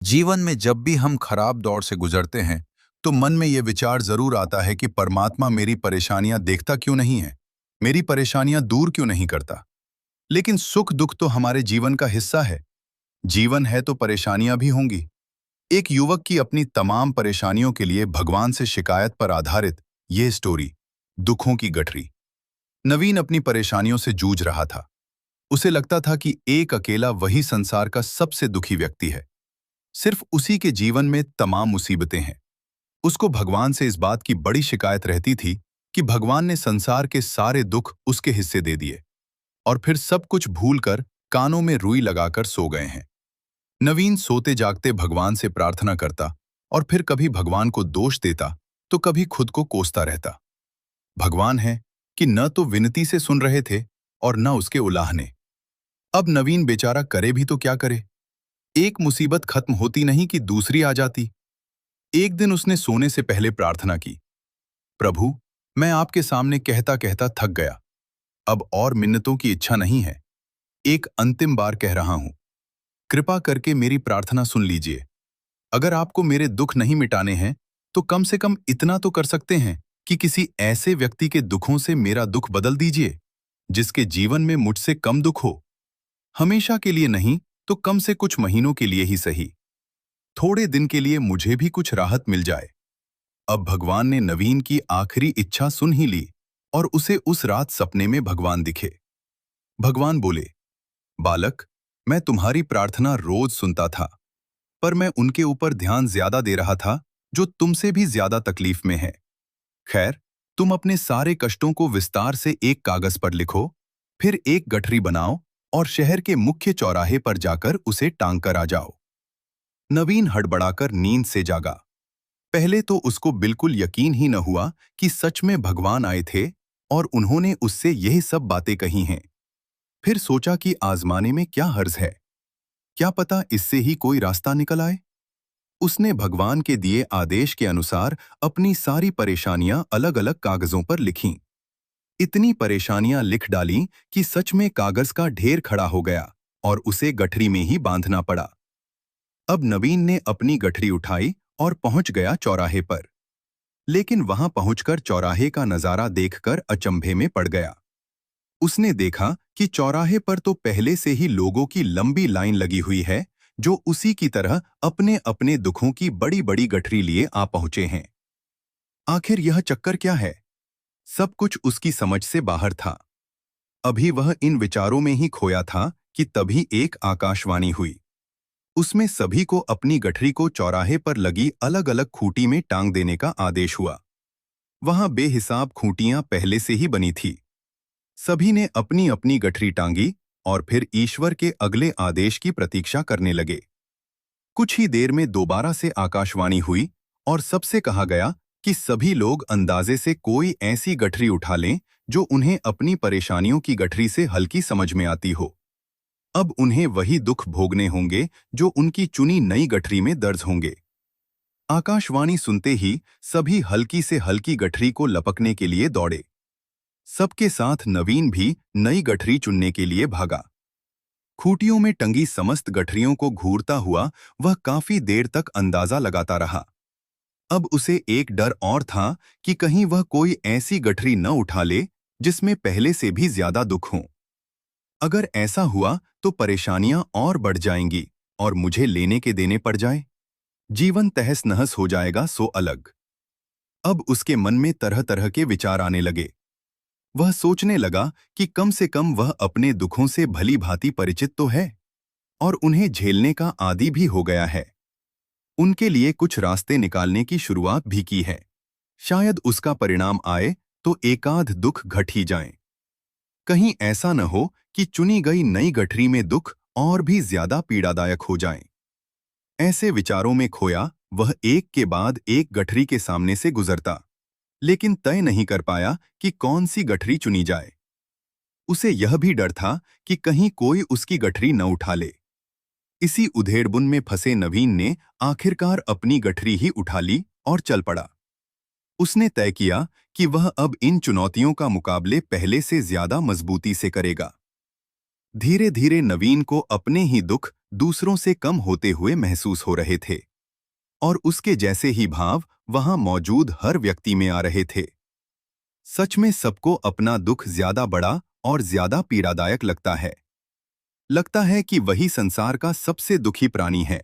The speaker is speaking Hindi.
जीवन में जब भी हम खराब दौर से गुजरते हैं तो मन में ये विचार जरूर आता है कि परमात्मा मेरी परेशानियां देखता क्यों नहीं है, मेरी परेशानियां दूर क्यों नहीं करता। लेकिन सुख दुख तो हमारे जीवन का हिस्सा है। जीवन है तो परेशानियां भी होंगी। एक युवक की अपनी तमाम परेशानियों के लिए भगवान से शिकायत पर आधारित यह स्टोरी, दुखों की गठरी। नवीन अपनी परेशानियों से जूझ रहा था। उसे लगता था कि एक अकेला वही संसार का सबसे दुखी व्यक्ति है। सिर्फ उसी के जीवन में तमाम मुसीबतें हैं। उसको भगवान से इस बात की बड़ी शिकायत रहती थी कि भगवान ने संसार के सारे दुख उसके हिस्से दे दिए और फिर सब कुछ भूलकर कानों में रुई लगाकर सो गए हैं। नवीन सोते जागते भगवान से प्रार्थना करता और फिर कभी भगवान को दोष देता तो कभी खुद को कोसता रहता। भगवान है कि न तो विनती से सुन रहे थे और न उसके उलाहने। अब नवीन बेचारा करे भी तो क्या करे। एक मुसीबत खत्म होती नहीं कि दूसरी आ जाती। एक दिन उसने सोने से पहले प्रार्थना की, प्रभु, मैं आपके सामने कहता कहता थक गया। अब और मिन्नतों की इच्छा नहीं है। एक अंतिम बार कह रहा हूं, कृपा करके मेरी प्रार्थना सुन लीजिए। अगर आपको मेरे दुख नहीं मिटाने हैं तो कम से कम इतना तो कर सकते हैं कि किसी ऐसे व्यक्ति के दुखों से मेरा दुख बदल दीजिए जिसके जीवन में मुझसे कम दुख हो। हमेशा के लिए नहीं तो कम से कुछ महीनों के लिए ही सही। थोड़े दिन के लिए मुझे भी कुछ राहत मिल जाए। अब भगवान ने नवीन की आखिरी इच्छा सुन ही ली और उसे उस रात सपने में भगवान दिखे। भगवान बोले, बालक, मैं तुम्हारी प्रार्थना रोज सुनता था, पर मैं उनके ऊपर ध्यान ज्यादा दे रहा था जो तुमसे भी ज्यादा तकलीफ में है। खैर, तुम अपने सारे कष्टों को विस्तार से एक कागज पर लिखो, फिर एक गठरी बनाओ और शहर के मुख्य चौराहे पर जाकर उसे टांग कर आ जाओ। नवीन हड़बड़ाकर नींद से जागा। पहले तो उसको बिल्कुल यकीन ही न हुआ कि सच में भगवान आए थे और उन्होंने उससे यही सब बातें कही हैं। फिर सोचा कि आजमाने में क्या हर्ज है, क्या पता इससे ही कोई रास्ता निकल आए। उसने भगवान के दिए आदेश के अनुसार अपनी सारी परेशानियां अलग अलग कागजों पर लिखीं। इतनी परेशानियां लिख डालीं कि सच में कागज का ढेर खड़ा हो गया और उसे गठरी में ही बांधना पड़ा। अब नवीन ने अपनी गठरी उठाई और पहुंच गया चौराहे पर। लेकिन वहां पहुंचकर चौराहे का नजारा देखकर अचंभे में पड़ गया। उसने देखा कि चौराहे पर तो पहले से ही लोगों की लंबी लाइन लगी हुई है जो उसी की तरह अपने अपने दुखों की बड़ी बड़ी गठरी लिए आ पहुंचे हैं। आखिर यह चक्कर क्या है? सब कुछ उसकी समझ से बाहर था। अभी वह इन विचारों में ही खोया था कि तभी एक आकाशवाणी हुई। उसमें सभी को अपनी गठरी को चौराहे पर लगी अलग अलग खूंटी में टांग देने का आदेश हुआ। वहां बेहिसाब खूंटियां पहले से ही बनी थी। सभी ने अपनी अपनी गठरी टांगी और फिर ईश्वर के अगले आदेश की प्रतीक्षा करने लगे। कुछ ही देर में दोबारा से आकाशवाणी हुई और सबसे कहा गया कि सभी लोग अंदाजे से कोई ऐसी गठरी उठा लें जो उन्हें अपनी परेशानियों की गठरी से हल्की समझ में आती हो। अब उन्हें वही दुख भोगने होंगे जो उनकी चुनी नई गठरी में दर्ज होंगे। आकाशवाणी सुनते ही सभी हल्की से हल्की गठरी को लपकने के लिए दौड़े। सबके साथ नवीन भी नई गठरी चुनने के लिए भागा। खूंटियों में टंगी समस्त गठरियों को घूरता हुआ वह काफी देर तक अंदाजा लगाता रहा। अब उसे एक डर और था कि कहीं वह कोई ऐसी गठरी न उठा ले जिसमें पहले से भी ज्यादा दुख हो। अगर ऐसा हुआ तो परेशानियां और बढ़ जाएंगी और मुझे लेने के देने पड़ जाए। जीवन तहस नहस हो जाएगा सो अलग। अब उसके मन में तरह तरह के विचार आने लगे। वह सोचने लगा कि कम से कम वह अपने दुखों से भली भांति परिचित तो है और उन्हें झेलने का आदी भी हो गया है। उनके लिए कुछ रास्ते निकालने की शुरुआत भी की है। शायद उसका परिणाम आए तो एकाध दुख घट ही जाएं। कहीं ऐसा न हो कि चुनी गई नई गठरी में दुख और भी ज्यादा पीड़ादायक हो जाएं। ऐसे विचारों में खोया वह एक के बाद एक गठरी के सामने से गुजरता, लेकिन तय नहीं कर पाया कि कौन सी गठरी चुनी जाए। उसे यह भी डर था कि कहीं कोई उसकी गठरी न उठा ले। इसी उधेड़बुन में फंसे नवीन ने आखिरकार अपनी गठरी ही उठा ली और चल पड़ा। उसने तय किया कि वह अब इन चुनौतियों का मुकाबले पहले से ज्यादा मजबूती से करेगा। धीरे धीरे नवीन को अपने ही दुख दूसरों से कम होते हुए महसूस हो रहे थे और उसके जैसे ही भाव वहां मौजूद हर व्यक्ति में आ रहे थे। सच में सबको अपना दुख ज्यादा बड़ा और ज्यादा पीड़ादायक लगता है। लगता है कि वही संसार का सबसे दुखी प्राणी है।